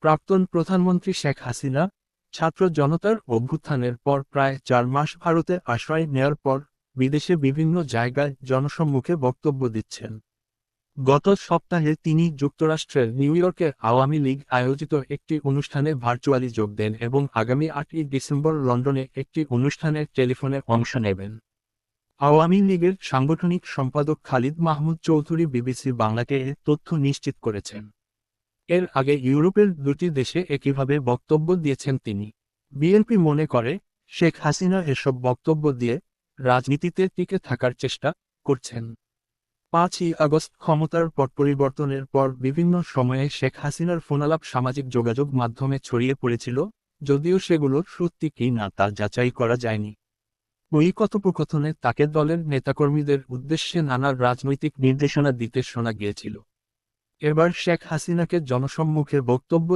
প্রাক্তন প্রধানমন্ত্রী শেখ হাসিনা ছাত্র জনতার অভ্যুত্থানের পর প্রায় 4 মাস ভারতে আশ্রয় নেয়ার পর বিদেশে বিভিন্ন জায়গায় জনসম্মুখে বক্তব্য দিচ্ছেন। গত সপ্তাহে তিনি যুক্তরাষ্ট্রের নিউ ইয়র্কে আওয়ামী লীগ আয়োজিত একটি অনুষ্ঠানে ভার্চুয়ালি যোগ দেন এবং আগামী 8ই ডিসেম্বর লন্ডনে একটি অনুষ্ঠানে টেলিফোনে অংশ নেবেন। আওয়ামী লীগের সাংগঠনিক সম্পাদক খালিদ মাহমুদ চৌধুরী বিবিসি বাংলাকে এ তথ্য নিশ্চিত করেছেন। এর আগে ইউরোপের 2টি দেশে একইভাবে বক্তব্য দিয়েছেন তিনি। বিএনপি মনে করে, শেখ হাসিনা এসব বক্তব্য দিয়ে রাজনীতিতে টিকে থাকার চেষ্টা করছেন। 5ই আগস্ট ক্ষমতার পট পরিবর্তনের পর বিভিন্ন সময়ে শেখ হাসিনার ফোনালাপ সামাজিক যোগাযোগ মাধ্যমে ছড়িয়ে পড়েছিল, যদিও সেগুলো সত্যি কি না তা যাচাই করা যায়নি। ওই কথোপকথনে তাকে দলের নেতাকর্মীদের উদ্দেশ্যে নানা রাজনৈতিক নির্দেশনা দিতে শোনা গিয়েছিল। এবার শেখ হাসিনাকে জনসম্মুখে বক্তব্য